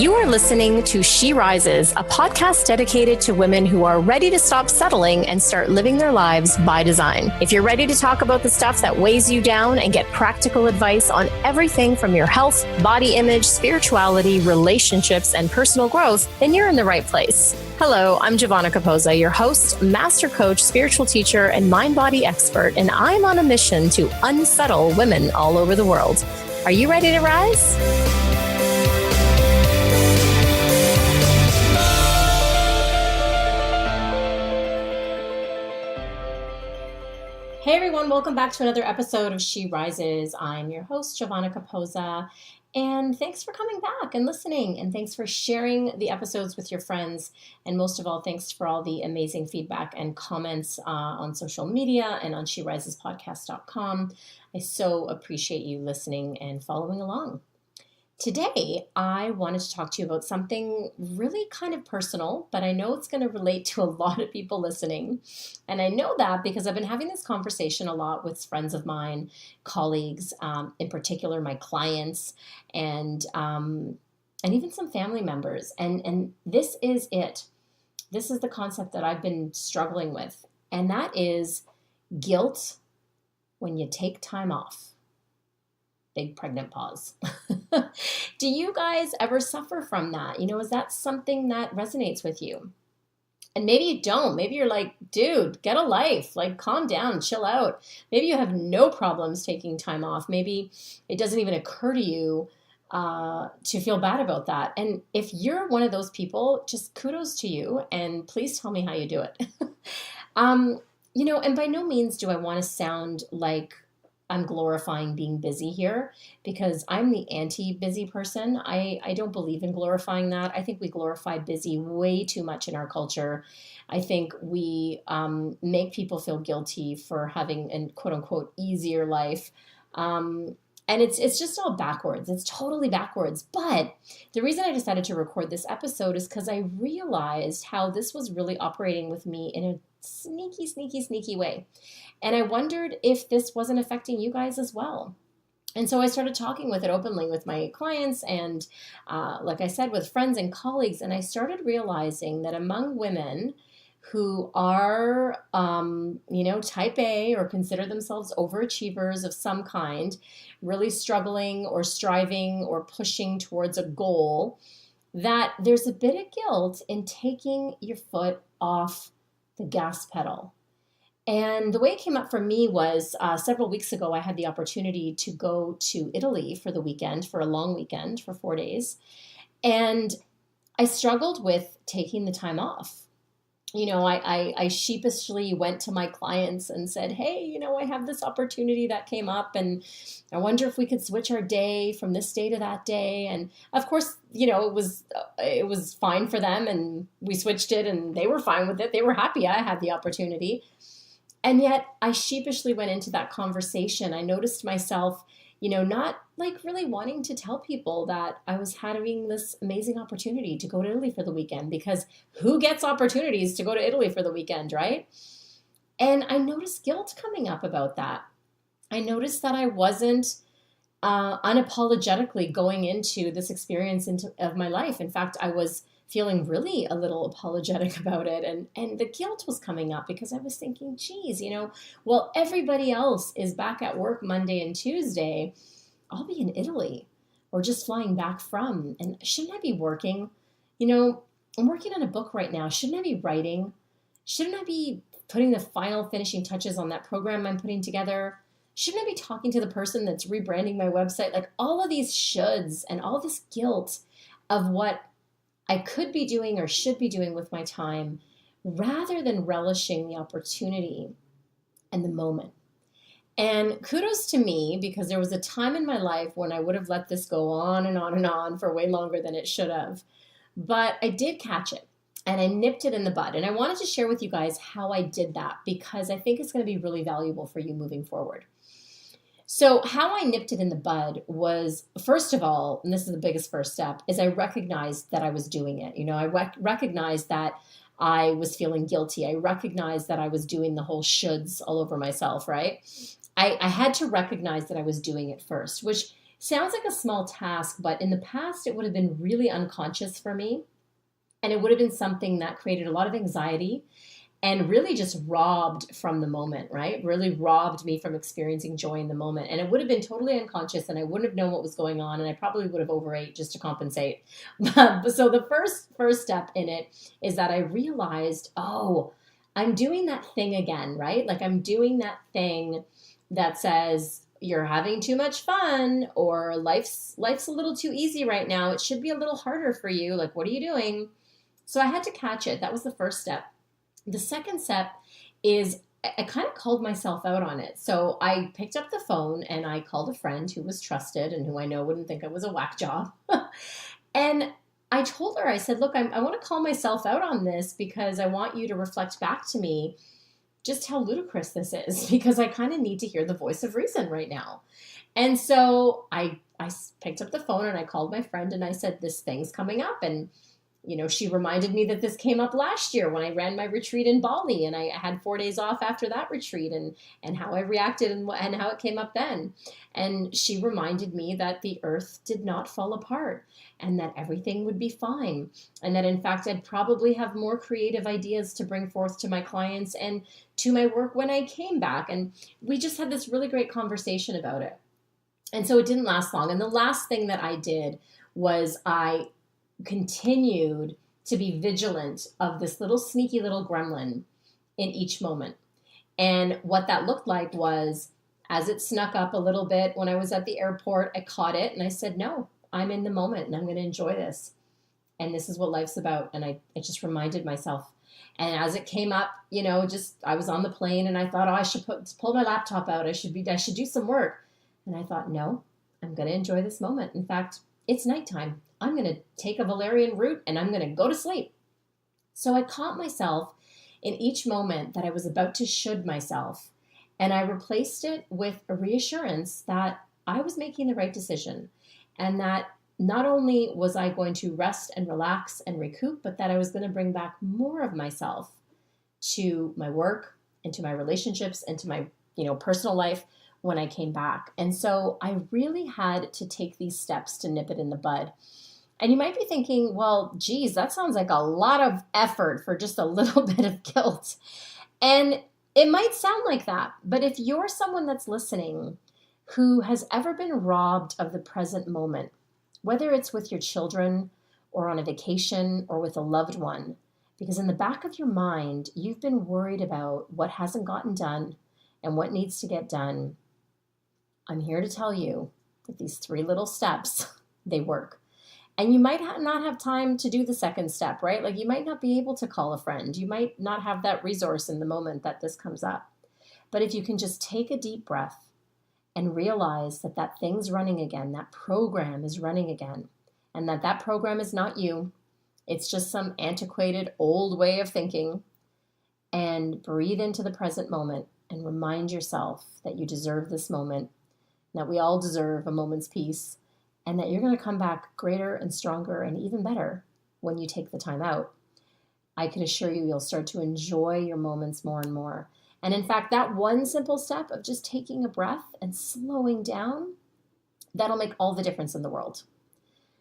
You are listening to She Rises, a podcast dedicated to women who are ready to stop settling and start living their lives by design. If you're ready to talk about the stuff that weighs you down and get practical advice on everything from your health, body image, spirituality, relationships, and personal growth, then you're in the right place. Hello, I'm Giovanna Capozza, your host, master coach, spiritual teacher, and mind-body expert, and I'm on a mission to unsettle women all over the world. Are you ready to rise? Hey everyone, welcome back to another episode of She Rises. I'm your host, Giovanna Capozza, and thanks for coming back and listening, and thanks for sharing the episodes with your friends, and most of all, thanks for all the amazing feedback and comments on social media and on SheRisesPodcast.com. I so appreciate you listening and following along. Today, I wanted to talk to you about something really kind of personal, but I know it's going to relate to a lot of people listening. And I know that because I've been having this conversation a lot with friends of mine, colleagues, in particular my clients, and even some family members. And this is it. This is the concept that I've been struggling with, and that is guilt when you take time off. Big pregnant pause. Do you guys ever suffer from that? Is that something that resonates with you? And maybe you don't. Maybe you're like, dude, get a life. Like, calm down, chill out. Maybe you have no problems taking time off. Maybe it doesn't even occur to you to feel bad about that. And if you're one of those people, just kudos to you. And please tell me how you do it. And by no means do I want to sound like I'm glorifying being busy here, because I'm the anti-busy person. I don't believe in glorifying that. I think we glorify busy way too much in our culture. I think we make people feel guilty for having a quote unquote easier life. And it's just all backwards. It's totally backwards. But the reason I decided to record this episode is because I realized how this was really operating with me in a sneaky way. And I wondered if this wasn't affecting you guys as well. And so I started talking with it openly with my clients and, like I said, with friends and colleagues. And I started realizing that among women who are, type A or consider themselves overachievers of some kind, really struggling or striving or pushing towards a goal, that there's a bit of guilt in taking your foot off the gas pedal. And the way it came up for me was several weeks ago, I had the opportunity to go to Italy for the weekend, for a long weekend, for 4 days. And I struggled with taking the time off. I sheepishly went to my clients and said, hey, I have this opportunity that came up, and I wonder if we could switch our day from this day to that day. And of course, it was fine for them, and we switched it, and they were fine with it. They were happy I had the opportunity. And yet I sheepishly went into that conversation. I noticed myself, not like really wanting to tell people that I was having this amazing opportunity to go to Italy for the weekend, because who gets opportunities to go to Italy for the weekend, right? And I noticed guilt coming up about that. I noticed that I wasn't unapologetically going into this experience of my life. In fact, I was feeling really a little apologetic about it. And the guilt was coming up because I was thinking, geez, well, everybody else is back at work Monday and Tuesday. I'll be in Italy or just flying back from. And shouldn't I be working? I'm working on a book right now. Shouldn't I be writing? Shouldn't I be putting the final finishing touches on that program I'm putting together? Shouldn't I be talking to the person that's rebranding my website? Like, all of these shoulds and all this guilt of what I could be doing or should be doing with my time, rather than relishing the opportunity and the moment. And kudos to me, because there was a time in my life when I would have let this go on and on and on for way longer than it should have. But I did catch it, and I nipped it in the bud. And I wanted to share with you guys how I did that, because I think it's going to be really valuable for you moving forward. So how I nipped it in the bud was, first of all, and this is the biggest first step, is I recognized that I was doing it. I recognized that I was feeling guilty. I recognized that I was doing the whole shoulds all over myself, right? I had to recognize that I was doing it first, which Sounds like a small task, but in the past, it would have been really unconscious for me. And it would have been something that created a lot of anxiety and really just robbed from the moment, right? Really robbed me from experiencing joy in the moment. And it would have been totally unconscious and I wouldn't have known what was going on. And I probably would have overate just to compensate. So the first step in it is that I realized, oh, I'm doing that thing again, right? Like I'm doing that thing that says, you're having too much fun, or life's a little too easy right now. It should be a little harder for you. Like, what are you doing? So I had to catch it. That was the first step. The second step is I kind of called myself out on it. So I picked up the phone and I called a friend who was trusted and who I know wouldn't think I was a whack job. And I told her, I said, look, I want to call myself out on this because I want you to reflect back to me just how ludicrous this is, because I kind of need to hear the voice of reason right now. And so I picked up the phone and I called my friend and I said, this thing's coming up. And she reminded me that this came up last year when I ran my retreat in Bali, and I had 4 days off after that retreat, and how I reacted and how it came up then. And she reminded me that the earth did not fall apart and that everything would be fine. And that in fact, I'd probably have more creative ideas to bring forth to my clients and to my work when I came back. And we just had this really great conversation about it. And so it didn't last long. And the last thing that I did was I continued to be vigilant of this little sneaky little gremlin in each moment. And what that looked like was, as it snuck up a little bit when I was at the airport, I caught it and I said, no, I'm in the moment and I'm going to enjoy this. And this is what life's about. And I just reminded myself. And as it came up, I was on the plane and I thought, oh, I should pull my laptop out. I should do some work. And I thought, no, I'm going to enjoy this moment. In fact, it's nighttime. I'm going to take a valerian root and I'm going to go to sleep. So I caught myself in each moment that I was about to should myself. And I replaced it with a reassurance that I was making the right decision. And that not only was I going to rest and relax and recoup, but that I was going to bring back more of myself to my work and to my relationships and to my, personal life when I came back. And so I really had to take these steps to nip it in the bud. And you might be thinking, well, geez, that sounds like a lot of effort for just a little bit of guilt. And it might sound like that, but if you're someone that's listening who has ever been robbed of the present moment, whether it's with your children or on a vacation or with a loved one, because in the back of your mind, you've been worried about what hasn't gotten done and what needs to get done, I'm here to tell you that these 3 little steps, they work. And you might not have time to do the second step, right? Like you might not be able to call a friend. You might not have that resource in the moment that this comes up. But if you can just take a deep breath and realize that that thing's running again, that program is running again, and that program is not you. It's just some antiquated old way of thinking. And breathe into the present moment and remind yourself that you deserve this moment, that we all deserve a moment's peace, and that you're going to come back greater and stronger and even better when you take the time out. I can assure you, you'll start to enjoy your moments more and more. And in fact, that one simple step of just taking a breath and slowing down, that'll make all the difference in the world.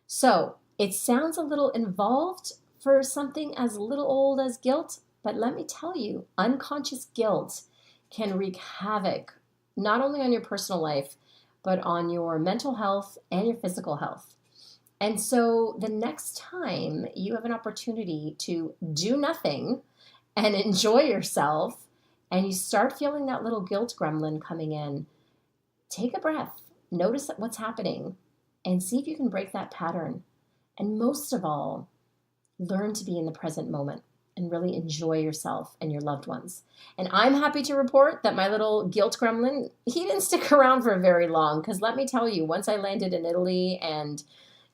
So it sounds a little involved for something as little old as guilt, but let me tell you, unconscious guilt can wreak havoc, not only on your personal life, but on your mental health and your physical health. And so the next time you have an opportunity to do nothing and enjoy yourself, and you start feeling that little guilt gremlin coming in, take a breath, notice what's happening, and see if you can break that pattern. And most of all, learn to be in the present moment and really enjoy yourself and your loved ones. And I'm happy to report that my little guilt gremlin, he didn't stick around for very long, because let me tell you, once I landed in Italy and,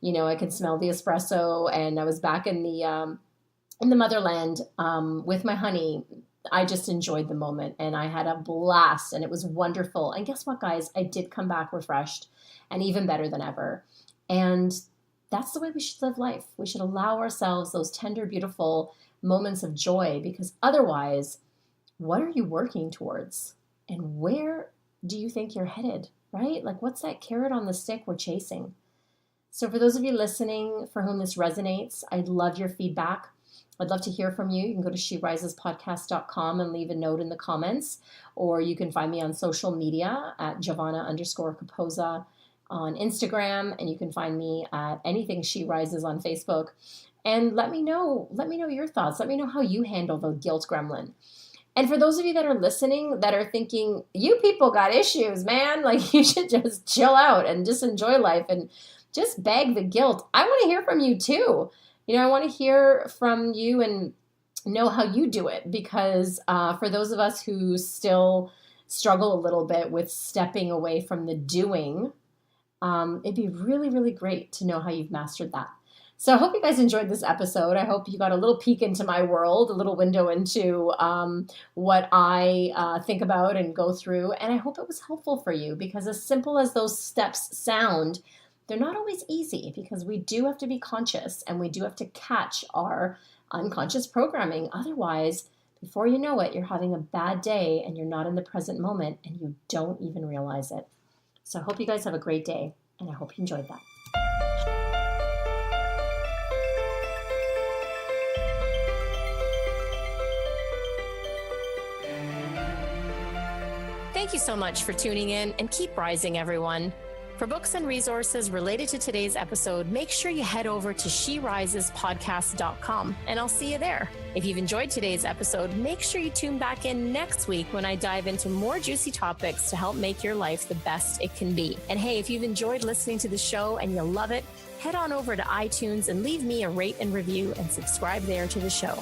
I could smell the espresso and I was back in the motherland with my honey, I just enjoyed the moment and I had a blast and it was wonderful. And guess what, guys? I did come back refreshed and even better than ever. And that's the way we should live life. We should allow ourselves those tender, beautiful moments of joy, because otherwise, what are you working towards? And where do you think you're headed? right? Like, what's that carrot on the stick we're chasing? So for those of you listening for whom this resonates, I'd love your feedback. I'd love to hear from you. You can go to sherisespodcast.com and leave a note in the comments, or you can find me on social media at Giovanna_Capozza on Instagram, and you can find me at anything She Rises on Facebook. And let me know your thoughts. Let me know how you handle the guilt gremlin. And for those of you that are listening that are thinking, you people got issues, man, like you should just chill out and just enjoy life and just bag the guilt. I want to hear from you too. I want to hear from you and know how you do it, because for those of us who still struggle a little bit with stepping away from the doing, it'd be really, really great to know how you've mastered that. So I hope you guys enjoyed this episode. I hope you got a little peek into my world, a little window into what I think about and go through. And I hope it was helpful for you, because as simple as those steps sound, they're not always easy, because we do have to be conscious and we do have to catch our unconscious programming. Otherwise, before you know it, you're having a bad day and you're not in the present moment and you don't even realize it. So I hope you guys have a great day, and I hope you enjoyed that. Thank you so much for tuning in, and keep rising, everyone. For books and resources related to today's episode, make sure you head over to sherisespodcast.com, and I'll see you there. If you've enjoyed today's episode, make sure you tune back in next week when I dive into more juicy topics to help make your life the best it can be. And hey, if you've enjoyed listening to the show and you love it, head on over to iTunes and leave me a rate and review and subscribe there to the show.